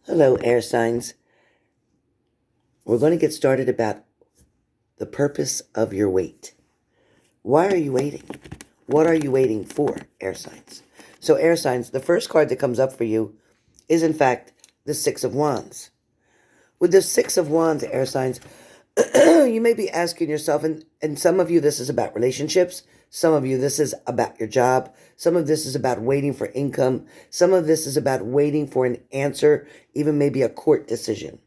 Hello, air signs. We're going to get started about the purpose of your wait. Why are you waiting? What are you waiting for, air signs? So, air signs, the first card that comes up for you is, in fact, the Six of Wands. With the Six of Wands, air signs, you may be asking yourself, and some of you, this is about relationships. Some of you, this is about your job. Some of this is about waiting for income. Some of this is about waiting for an answer, even maybe a court decision.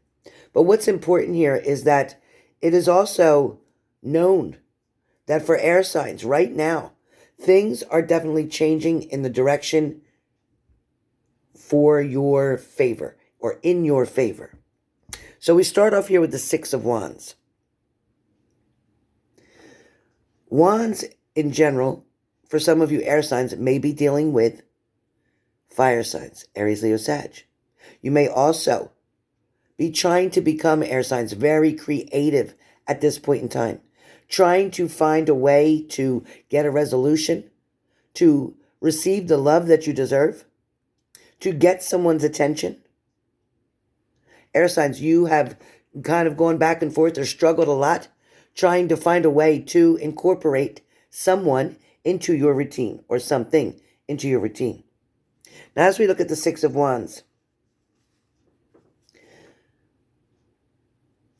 But what's important here is that it is also known that for air signs right now, things are definitely changing in the direction for your favor or in your favor. So we start off here with the Six of Wands. Wands in general, for some of you air signs, may be dealing with fire signs, Aries, Leo, Sag. You may also be trying to become air signs very creative at this point in time, trying to find a way to get a resolution, to receive the love that you deserve, to get someone's attention. Air signs, you have kind of gone back and forth or struggled a lot trying to find a way to incorporate someone into your routine or something into your routine. Now, as we look at the Six of Wands,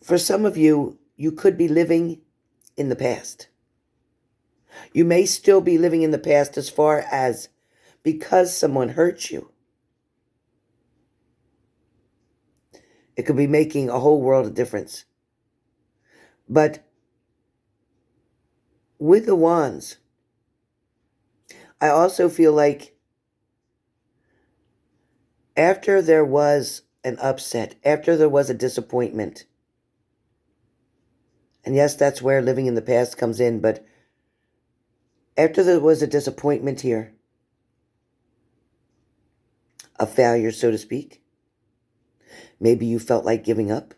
for some of you, you could be living in the past. You may still be living in the past as far as because someone hurt you. It could be making a whole world of difference. But with the Wands, I also feel like after there was an upset, after there was a disappointment, and yes, that's where living in the past comes in, but after there was a disappointment here, a failure, so to speak, maybe you felt like giving up.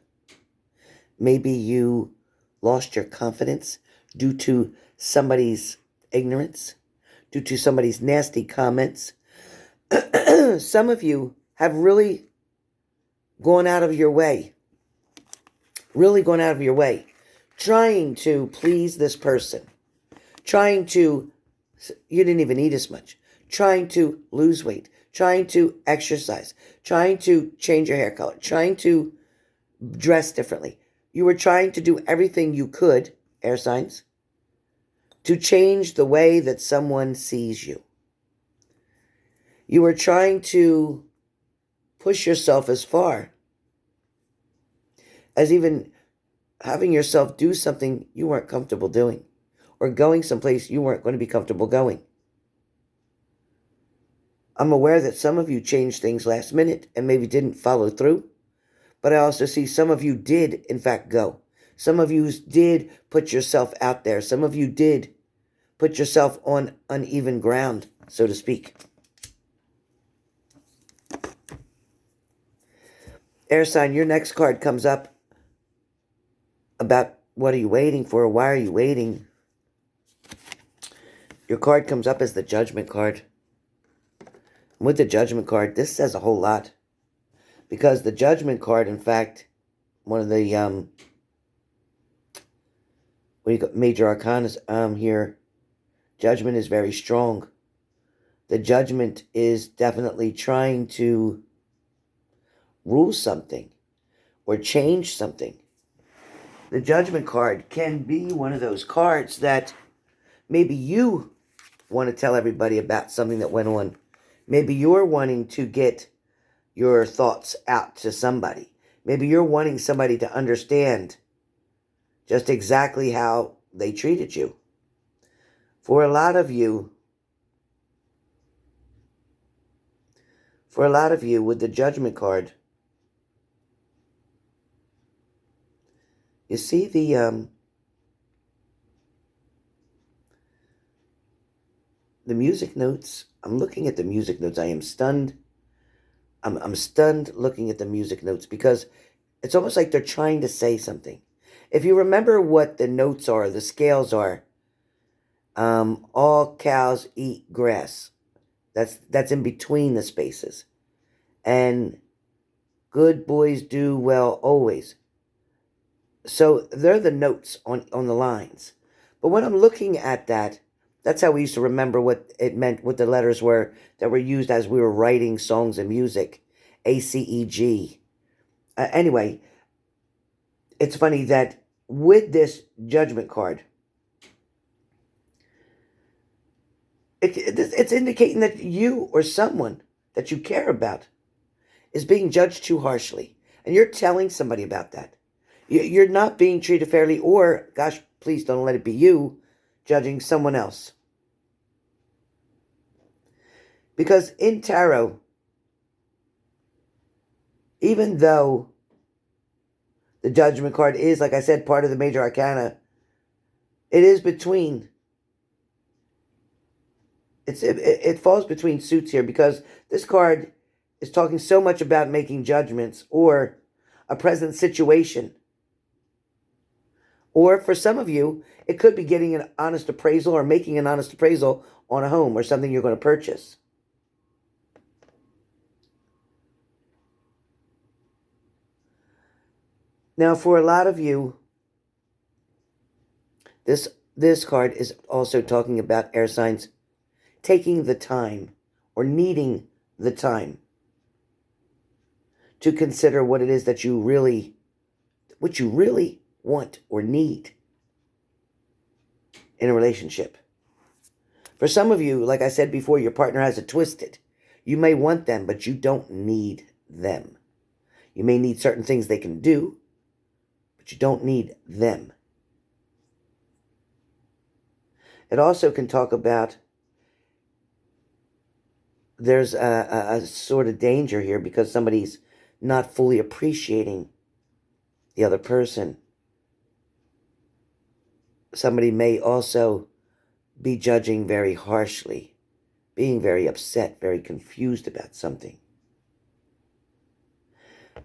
Maybe you lost your confidence due to somebody's ignorance, due to somebody's nasty comments. Some of you have really gone out of your way, trying to please this person, you didn't even eat as much, trying to lose weight, trying to exercise, trying to change your hair color, trying to dress differently. You were trying to do everything you could, air signs, to change the way that someone sees you. You were trying to push yourself as far as even having yourself do something you weren't comfortable doing, or going someplace you weren't going to be comfortable going. I'm aware that some of you changed things last minute and maybe didn't follow through, but I also see some of you did, in fact, go. Some of you did put yourself out there. Some of you did put yourself on uneven ground, so to speak. Air sign, your next card comes up about what are you waiting for? Why are you waiting? Your card comes up as the Judgment card. With the Judgment card, this says a whole lot. Because the Judgment card, in fact, one of the major arcana here, Judgment is very strong. The Judgment is definitely trying to rule something or change something. The Judgment card can be one of those cards that maybe you want to tell everybody about something that went on. Maybe you're wanting to get your thoughts out to somebody. Maybe you're wanting somebody to understand just exactly how they treated you. For a lot of you, with the Judgment card, you see the music notes. I'm looking at the music notes. I am stunned. I'm stunned looking at the music notes because it's almost like they're trying to say something. If you remember what the notes are, the scales are, all cows eat grass. That's in between the spaces. And Good boys do well always. So they're the notes on the lines. But when I'm looking at that, that's how we used to remember what it meant, what the letters were that were used as we were writing songs and music. A, C, E, G. Anyway, it's funny that with this judgment card, it's indicating that you or someone that you care about is being judged too harshly. And you're telling somebody about that. You're not being treated fairly, or, gosh, please don't let it be you judging someone else. Because in tarot, even though the judgment card is, like I said, part of the major arcana, it is between, it falls between suits here, because this card is talking so much about making judgments or a present situation. Or for some of you, it could be getting an honest appraisal or making an honest appraisal on a home or something you're going to purchase. Now, for a lot of you, this card is also talking about air signs taking the time or needing the time to consider what it is that you really want or need in a relationship. For some of you, like I said before, your partner has it twisted. You may want them, but you don't need them. You may need certain things they can do, but you don't need them. It also can talk about there's a sort of danger here because somebody's not fully appreciating the other person. Somebody may also be judging very harshly, being very upset, very confused about something.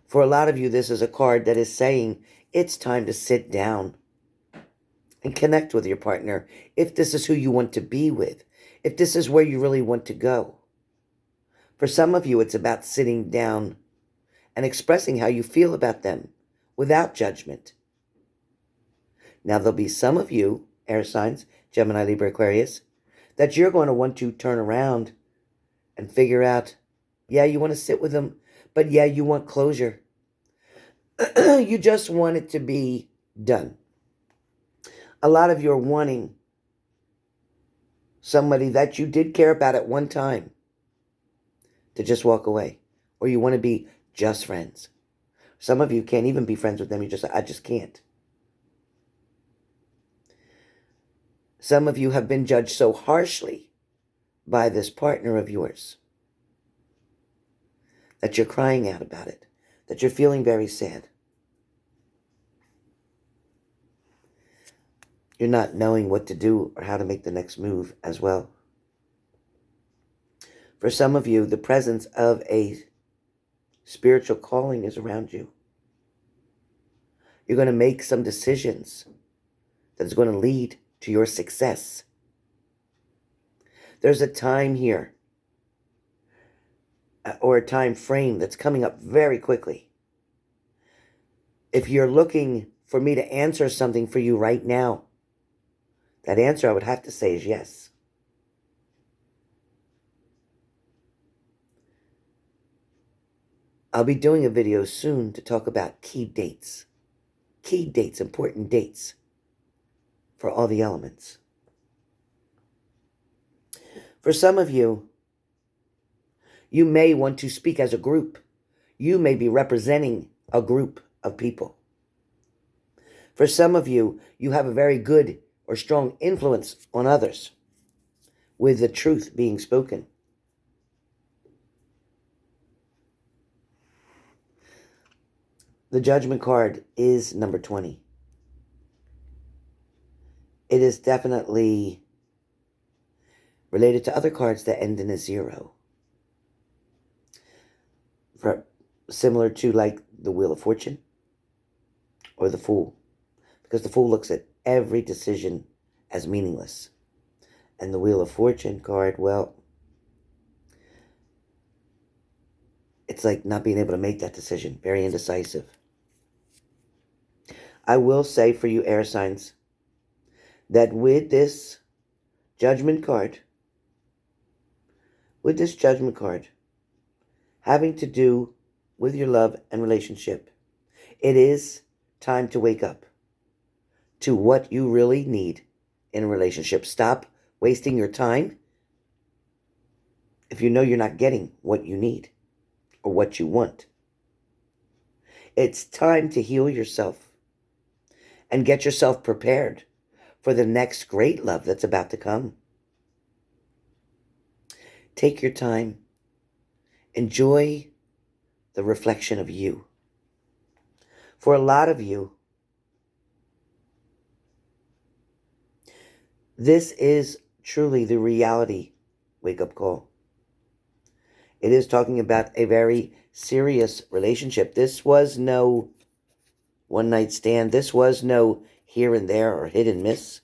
For a lot of you, this is a card that is saying it's time to sit down and connect with your partner if this is who you want to be with, if this is where you really want to go. For some of you, it's about sitting down and expressing how you feel about them without judgment. Now, there'll be some of you, air signs, Gemini, Libra, Aquarius, that you're going to want to turn around and figure out, yeah, you want to sit with them, but yeah, you want closure. You just want it to be done. A lot of you are wanting somebody that you did care about at one time to just walk away. Or you want to be just friends. Some of you can't even be friends with them. I just can't. Some of you have been judged so harshly by this partner of yours that you're crying out about it, that you're feeling very sad. You're not knowing what to do or how to make the next move as well. For some of you, the presence of a spiritual calling is around you. You're going to make some decisions that is going to lead to your success. There's a time here, or a time frame that's coming up very quickly. If you're looking for me to answer something for you right now, that answer I would have to say is yes. I'll be doing a video soon to talk about key dates, important dates for all the elements. For some of you, you may want to speak as a group. You may be representing a group of people. For some of you, you have a very good or strong influence on others with the truth being spoken. The Judgment card is number 20. It is definitely related to other cards that end in a 0. Similar to like the Wheel of Fortune or the Fool. Because the Fool looks at every decision as meaningless. And the Wheel of Fortune card, well, It's like not being able to make that decision. Very indecisive. I will say for you air signs that with this judgment card, having to do with your love and relationship, it is time to wake up to what you really need in a relationship. Stop wasting your time if you know you're not getting what you need or what you want. It's time to heal yourself and get yourself prepared for the next great love that's about to come. Take your time. Enjoy the reflection of you. For a lot of you, this is truly the reality wake-up call. It is talking about a very serious relationship. This was no one-night stand. This was no here and there or hit and miss.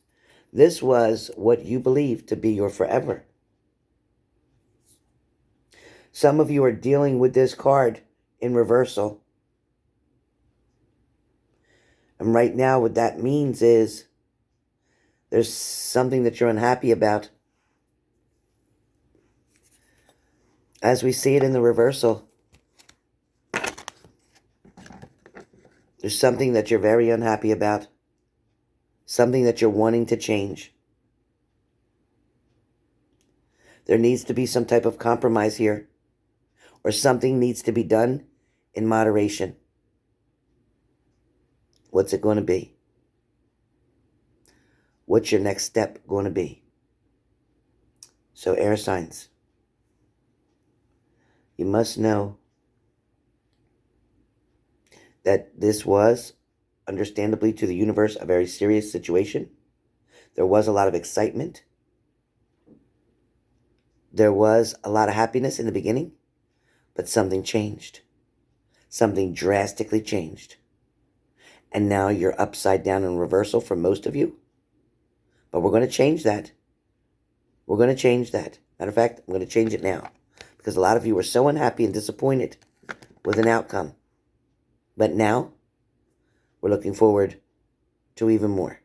This was what you believe to be your forever. Some of you are dealing with this card in reversal. And right now what that means is there's something that you're unhappy about. As we see it in the reversal, there's something that you're very unhappy about. Something that you're wanting to change. There needs to be some type of compromise here. Or something needs to be done in moderation. What's it going to be? What's your next step going to be? So air signs, you must know that this was, understandably to the universe, a very serious situation. There was a lot of excitement. There was a lot of happiness in the beginning, but something changed. Something drastically changed. And now you're upside down in reversal for most of you. But we're going to change that. We're going to change that. Matter of fact, I'm going to change it now. Because a lot of you were so unhappy and disappointed with an outcome. But now, we're looking forward to even more.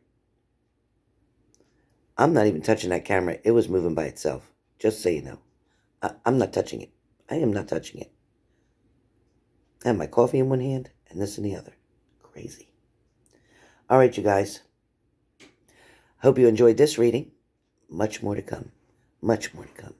I'm not even touching that camera. It was moving by itself. Just so you know. I'm not touching it. I am not touching it. I have my coffee in one hand and this in the other. Crazy. All right, you guys. Hope you enjoyed this reading. Much more to come. Much more to come.